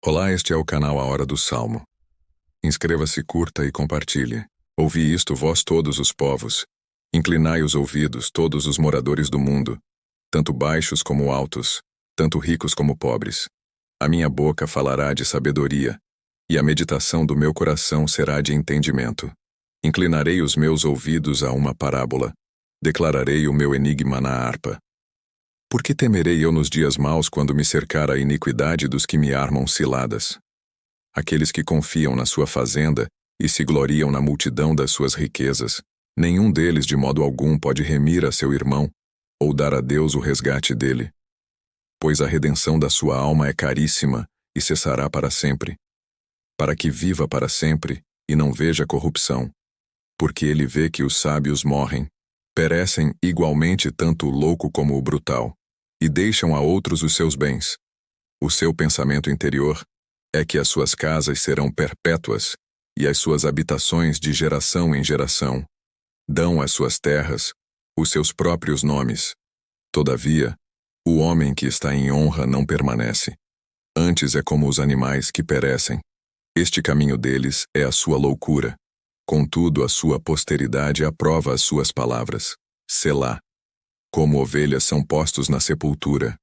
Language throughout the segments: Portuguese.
Olá, este é o canal A Hora do Salmo. Inscreva-se, curta e compartilhe. Ouvi isto, vós todos os povos. Inclinai os ouvidos, todos os moradores do mundo, tanto baixos como altos, tanto ricos como pobres. A minha boca falará de sabedoria, e a meditação do meu coração será de entendimento. Inclinarei os meus ouvidos a uma parábola, declararei o meu enigma na harpa. Por que temerei eu nos dias maus quando me cercar a iniquidade dos que me armam ciladas? Aqueles que confiam na sua fazenda e se gloriam na multidão das suas riquezas, nenhum deles de modo algum pode remir a seu irmão, ou dar a Deus o resgate dele. Pois a redenção da sua alma é caríssima e cessará para sempre, para que viva para sempre e não veja corrupção. Porque ele vê que os sábios morrem, perecem igualmente tanto o louco como o brutal, e deixam a outros os seus bens. O seu pensamento interior é que as suas casas serão perpétuas, e as suas habitações de geração em geração. Dão às suas terras os seus próprios nomes. Todavia, o homem que está em honra não permanece. Antes é como os animais que perecem. Este caminho deles é a sua loucura. Contudo, a sua posteridade aprova as suas palavras. Selá. Como ovelhas são postos na sepultura.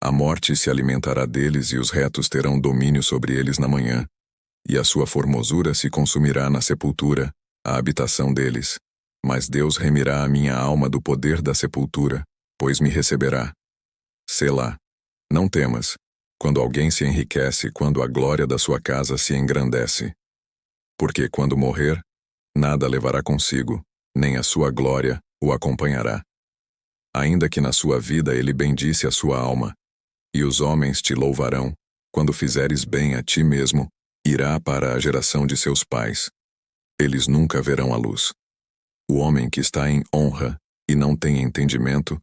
A morte se alimentará deles e os retos terão domínio sobre eles na manhã. E a sua formosura se consumirá na sepultura, a habitação deles. Mas Deus remirá a minha alma do poder da sepultura, pois me receberá. Selá. Não temas, quando alguém se enriquece, quando a glória da sua casa se engrandece. Porque quando morrer, nada levará consigo, nem a sua glória o acompanhará. Ainda que na sua vida ele bendisse a sua alma, e os homens te louvarão, quando fizeres bem a ti mesmo, irá para a geração de seus pais. Eles nunca verão a luz. O homem que está em honra e não tem entendimento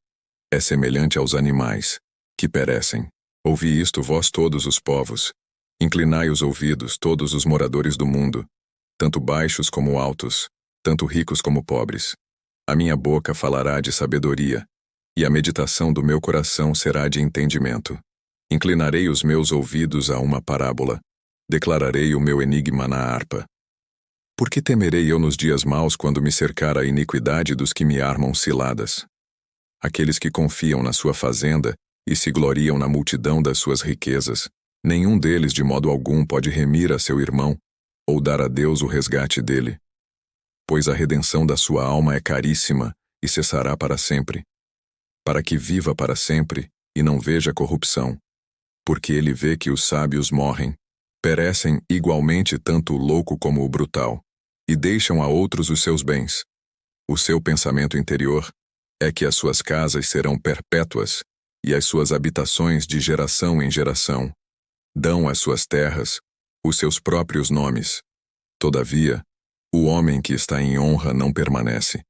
é semelhante aos animais, que perecem. Ouvi isto, vós todos os povos. Inclinai os ouvidos, todos os moradores do mundo, tanto baixos como altos, tanto ricos como pobres. A minha boca falará de sabedoria, e a meditação do meu coração será de entendimento. Inclinarei os meus ouvidos a uma parábola, declararei o meu enigma na harpa. Por que temerei eu nos dias maus quando me cercar a iniquidade dos que me armam ciladas? Aqueles que confiam na sua fazenda e se gloriam na multidão das suas riquezas, nenhum deles de modo algum pode remir a seu irmão, ou dar a Deus o resgate dele. Pois a redenção da sua alma é caríssima e cessará para sempre, para que viva para sempre e não veja corrupção. Porque ele vê que os sábios morrem, perecem igualmente tanto o louco como o brutal, e deixam a outros os seus bens. O seu pensamento interior é que as suas casas serão perpétuas, e as suas habitações de geração em geração. Dão às suas terras os seus próprios nomes. Todavia, o homem que está em honra não permanece.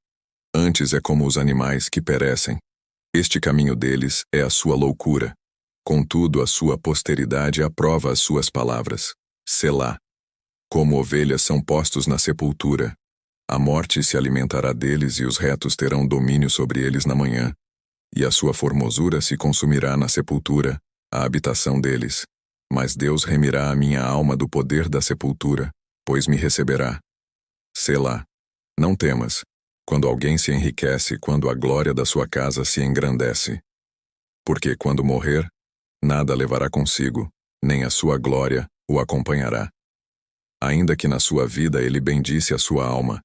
Antes é como os animais que perecem. Este caminho deles é a sua loucura. Contudo, a sua posteridade aprova as suas palavras. Selá. Como ovelhas são postos na sepultura. A morte se alimentará deles e os retos terão domínio sobre eles na manhã. E a sua formosura se consumirá na sepultura, a habitação deles. Mas Deus remirá a minha alma do poder da sepultura, pois me receberá. Selá. Não temas, quando alguém se enriquece, quando a glória da sua casa se engrandece. Porque quando morrer, nada levará consigo, nem a sua glória o acompanhará. Ainda que na sua vida ele bendisse a sua alma,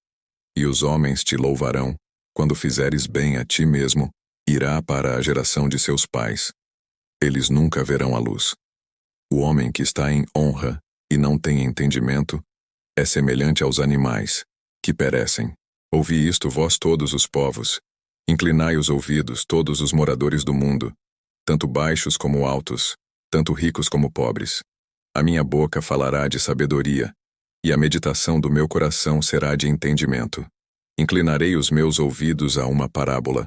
e os homens te louvarão, quando fizeres bem a ti mesmo, irá para a geração de seus pais. Eles nunca verão a luz. O homem que está em honra e não tem entendimento é semelhante aos animais, que perecem. Ouvi isto, vós todos os povos. Inclinai os ouvidos, todos os moradores do mundo, tanto baixos como altos, tanto ricos como pobres. A minha boca falará de sabedoria, e a meditação do meu coração será de entendimento. Inclinarei os meus ouvidos a uma parábola,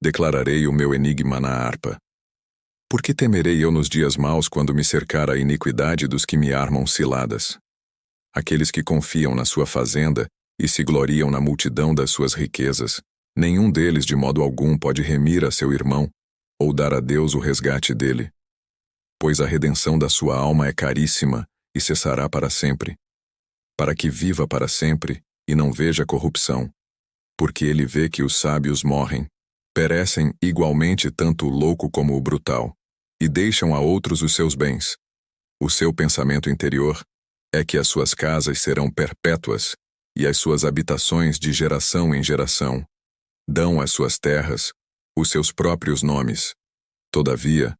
declararei o meu enigma na harpa. Por que temerei eu nos dias maus quando me cercar a iniquidade dos que me armam ciladas? Aqueles que confiam na sua fazenda e se gloriam na multidão das suas riquezas, nenhum deles de modo algum pode remir a seu irmão, ou dar a Deus o resgate dele. Pois a redenção da sua alma é caríssima e cessará para sempre, para que viva para sempre e não veja corrupção. Porque ele vê que os sábios morrem, perecem igualmente tanto o louco como o brutal, e deixam a outros os seus bens. O seu pensamento interior é que as suas casas serão perpétuas, e as suas habitações de geração em geração. Dão às suas terras os seus próprios nomes. Todavia,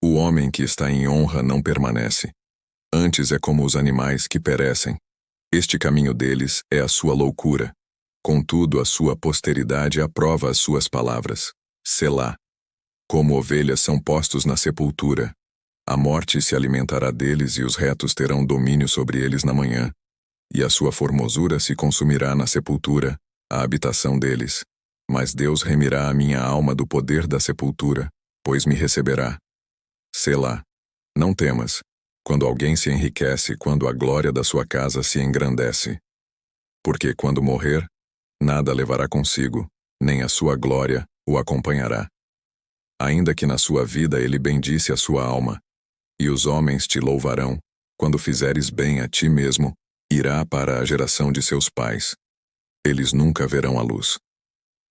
o homem que está em honra não permanece. Antes é como os animais que perecem. Este caminho deles é a sua loucura. Contudo, a sua posteridade aprova as suas palavras. Selá. Como ovelhas são postos na sepultura. A morte se alimentará deles e os retos terão domínio sobre eles na manhã. E a sua formosura se consumirá na sepultura, a habitação deles. Mas Deus remirá a minha alma do poder da sepultura, pois me receberá. Selá. Não temas, quando alguém se enriquece, quando a glória da sua casa se engrandece. Porque quando morrer, nada levará consigo, nem a sua glória o acompanhará. Ainda que na sua vida ele bendisse a sua alma, e os homens te louvarão, quando fizeres bem a ti mesmo, irá para a geração de seus pais. Eles nunca verão a luz.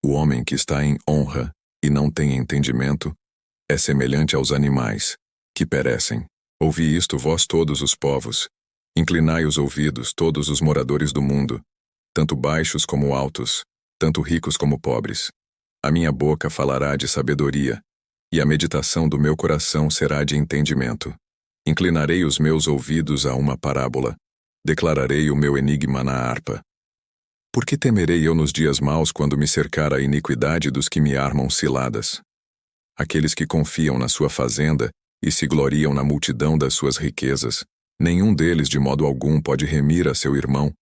O homem que está em honra e não tem entendimento é semelhante aos animais, que perecem. Ouvi isto, vós todos os povos. Inclinai os ouvidos, todos os moradores do mundo, tanto baixos como altos, tanto ricos como pobres. A minha boca falará de sabedoria, e a meditação do meu coração será de entendimento. Inclinarei os meus ouvidos a uma parábola, declararei o meu enigma na harpa. Por que temerei eu nos dias maus quando me cercar a iniquidade dos que me armam ciladas? Aqueles que confiam na sua fazenda e se gloriam na multidão das suas riquezas, nenhum deles de modo algum pode remir a seu irmão,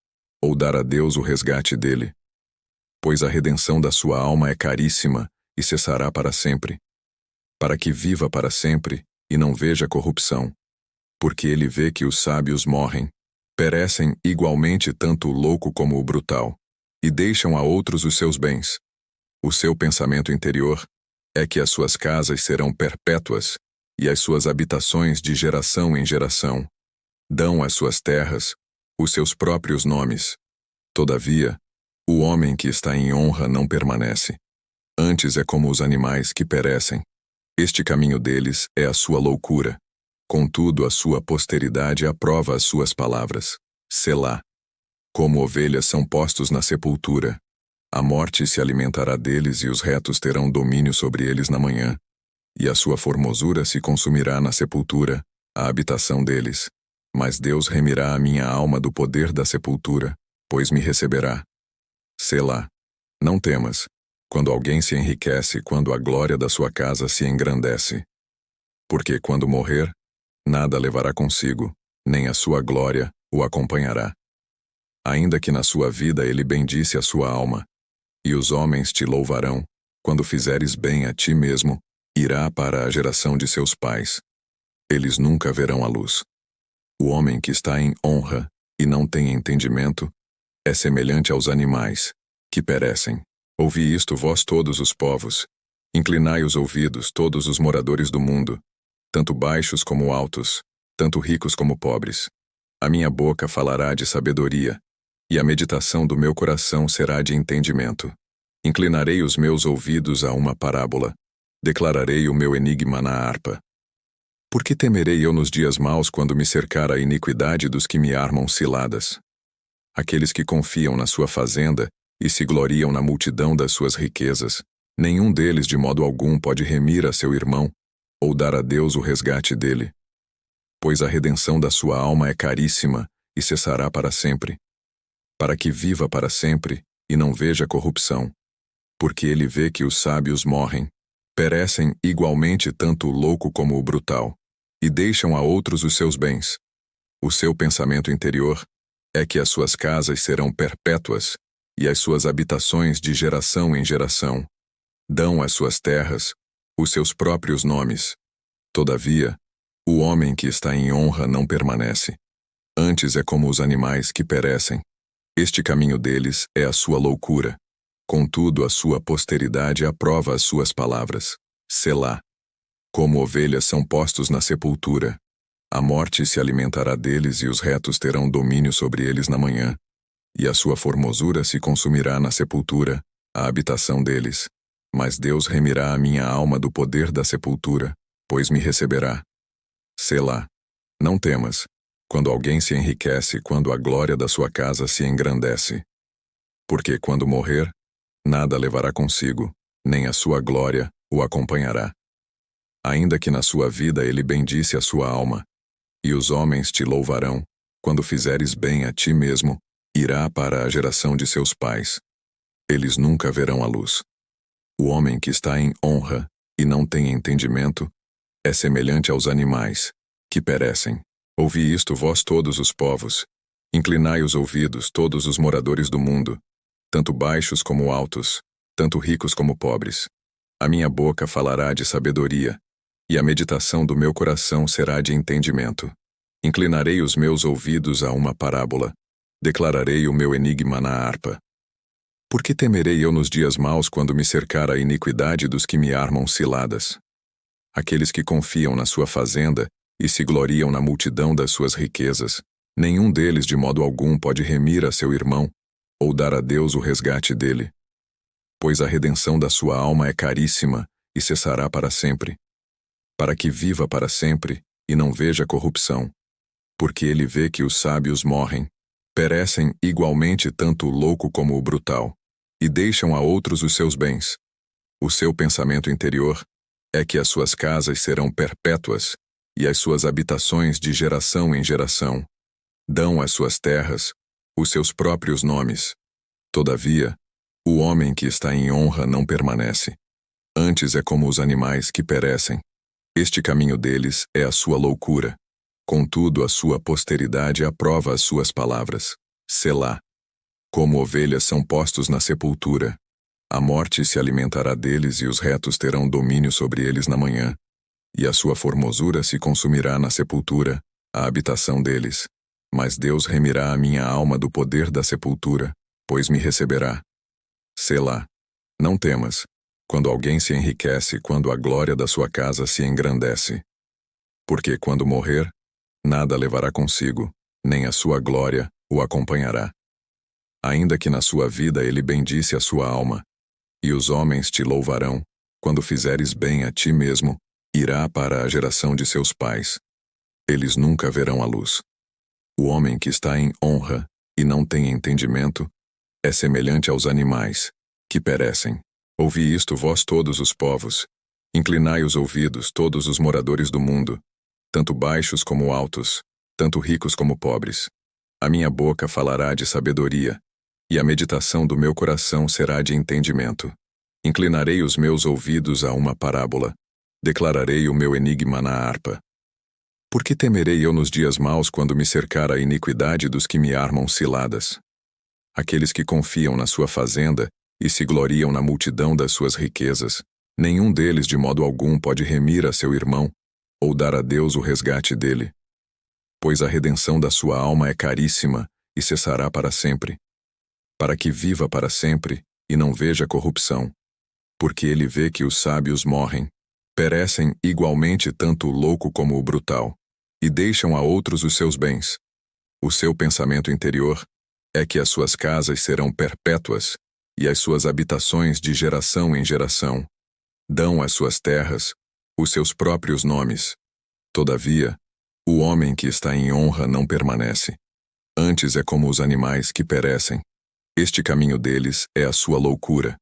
ou dar a Deus o resgate dele. Pois a redenção da sua alma é caríssima e cessará para sempre, para que viva para sempre e não veja corrupção. Porque ele vê que os sábios morrem, perecem igualmente tanto o louco como o brutal, e deixam a outros os seus bens. O seu pensamento interior é que as suas casas serão perpétuas, e as suas habitações de geração em geração. Dão às suas terras os seus próprios nomes. Todavia, o homem que está em honra não permanece. Antes é como os animais que perecem. Este caminho deles é a sua loucura. Contudo, a sua posteridade aprova as suas palavras. Selá. Como ovelhas são postos na sepultura. A morte se alimentará deles e os retos terão domínio sobre eles na manhã. E a sua formosura se consumirá na sepultura, a habitação deles. Mas Deus remirá a minha alma do poder da sepultura, pois me receberá. Selá. Não temas, quando alguém se enriquece, quando a glória da sua casa se engrandece. Porque quando morrer, nada levará consigo, nem a sua glória o acompanhará. Ainda que na sua vida ele bendisse a sua alma, e os homens te louvarão, quando fizeres bem a ti mesmo, irá para a geração de seus pais. Eles nunca verão a luz. O homem que está em honra e não tem entendimento é semelhante aos animais, que perecem. Ouvi isto, vós todos os povos. Inclinai os ouvidos, todos os moradores do mundo, tanto baixos como altos, tanto ricos como pobres. A minha boca falará de sabedoria, e a meditação do meu coração será de entendimento. Inclinarei os meus ouvidos a uma parábola, declararei o meu enigma na harpa. Por que temerei eu nos dias maus quando me cercar a iniquidade dos que me armam ciladas? Aqueles que confiam na sua fazenda e se gloriam na multidão das suas riquezas, nenhum deles de modo algum pode remir a seu irmão, ou dar a Deus o resgate dele. Pois a redenção da sua alma é caríssima e cessará para sempre, para que viva para sempre e não veja corrupção. Porque ele vê que os sábios morrem, perecem igualmente tanto o louco como o brutal, e deixam a outros os seus bens. O seu pensamento interior é que as suas casas serão perpétuas, e as suas habitações de geração em geração. Dão às suas terras os seus próprios nomes. Todavia, o homem que está em honra não permanece. Antes é como os animais que perecem. Este caminho deles é a sua loucura. Contudo, a sua posteridade aprova as suas palavras. Selá. Como ovelhas são postos na sepultura. A morte se alimentará deles e os retos terão domínio sobre eles na manhã. E a sua formosura se consumirá na sepultura, a habitação deles. Mas Deus remirá a minha alma do poder da sepultura, pois me receberá. Selá. Não temas, quando alguém se enriquece, quando a glória da sua casa se engrandece. Porque quando morrer, nada levará consigo, nem a sua glória o acompanhará. Ainda que na sua vida ele bendisse a sua alma, e os homens te louvarão, quando fizeres bem a ti mesmo, irá para a geração de seus pais. Eles nunca verão a luz. O homem que está em honra e não tem entendimento é semelhante aos animais, que perecem. Ouvi isto, vós todos os povos. Inclinai os ouvidos, todos os moradores do mundo, tanto baixos como altos, tanto ricos como pobres. A minha boca falará de sabedoria, e a meditação do meu coração será de entendimento. Inclinarei os meus ouvidos a uma parábola, declararei o meu enigma na harpa. Por que temerei eu nos dias maus quando me cercar a iniquidade dos que me armam ciladas? Aqueles que confiam na sua fazenda e se gloriam na multidão das suas riquezas, nenhum deles de modo algum pode remir a seu irmão, ou dar a Deus o resgate dele. Pois a redenção da sua alma é caríssima e cessará para sempre, para que viva para sempre e não veja corrupção. Porque ele vê que os sábios morrem, perecem igualmente tanto o louco como o brutal, e deixam a outros os seus bens. O seu pensamento interior é que as suas casas serão perpétuas, e as suas habitações de geração em geração. Dão às suas terras os seus próprios nomes. Todavia, o homem que está em honra não permanece. Antes é como os animais que perecem. Este caminho deles é a sua loucura. Contudo, a sua posteridade aprova as suas palavras. Selá. Como ovelhas são postos na sepultura. A morte se alimentará deles e os retos terão domínio sobre eles na manhã. E a sua formosura se consumirá na sepultura, a habitação deles. Mas Deus remirá a minha alma do poder da sepultura, pois me receberá. Selá. Não temas, quando alguém se enriquece, quando a glória da sua casa se engrandece. Porque quando morrer, nada levará consigo, nem a sua glória o acompanhará. Ainda que na sua vida ele bendisse a sua alma, e os homens te louvarão, quando fizeres bem a ti mesmo, irá para a geração de seus pais. Eles nunca verão a luz. O homem que está em honra e não tem entendimento é semelhante aos animais, que perecem. Ouvi isto, vós todos os povos. Inclinai os ouvidos, todos os moradores do mundo, tanto baixos como altos, tanto ricos como pobres. A minha boca falará de sabedoria, e a meditação do meu coração será de entendimento. Inclinarei os meus ouvidos a uma parábola, declararei o meu enigma na harpa. Por que temerei eu nos dias maus quando me cercar a iniquidade dos que me armam ciladas? Aqueles que confiam na sua fazenda e se gloriam na multidão das suas riquezas, nenhum deles de modo algum pode remir a seu irmão, ou dar a Deus o resgate dele. Pois a redenção da sua alma é caríssima e cessará para sempre, para que viva para sempre e não veja corrupção. Porque ele vê que os sábios morrem, perecem igualmente tanto o louco como o brutal, e deixam a outros os seus bens. O seu pensamento interior é que as suas casas serão perpétuas, e as suas habitações de geração em geração. Dão às suas terras os seus próprios nomes. Todavia, o homem que está em honra não permanece. Antes é como os animais que perecem. Este caminho deles é a sua loucura.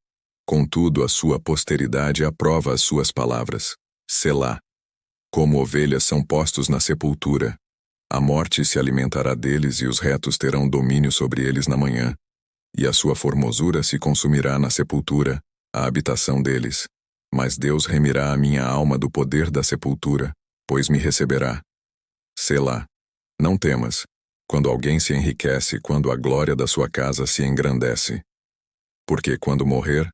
Contudo, a sua posteridade aprova as suas palavras. Selá. Como ovelhas são postos na sepultura. A morte se alimentará deles e os retos terão domínio sobre eles na manhã. E a sua formosura se consumirá na sepultura, a habitação deles. Mas Deus remirá a minha alma do poder da sepultura, pois me receberá. Selá. Não temas, quando alguém se enriquece, quando a glória da sua casa se engrandece. Porque quando morrer,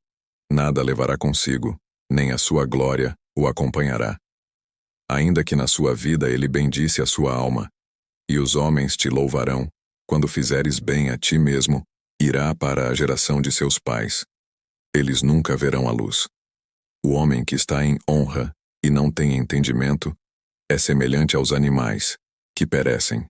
nada levará consigo, nem a sua glória o acompanhará. Ainda que na sua vida ele bendisse a sua alma, e os homens te louvarão, quando fizeres bem a ti mesmo, irá para a geração de seus pais. Eles nunca verão a luz. O homem que está em honra e não tem entendimento é semelhante aos animais, que perecem.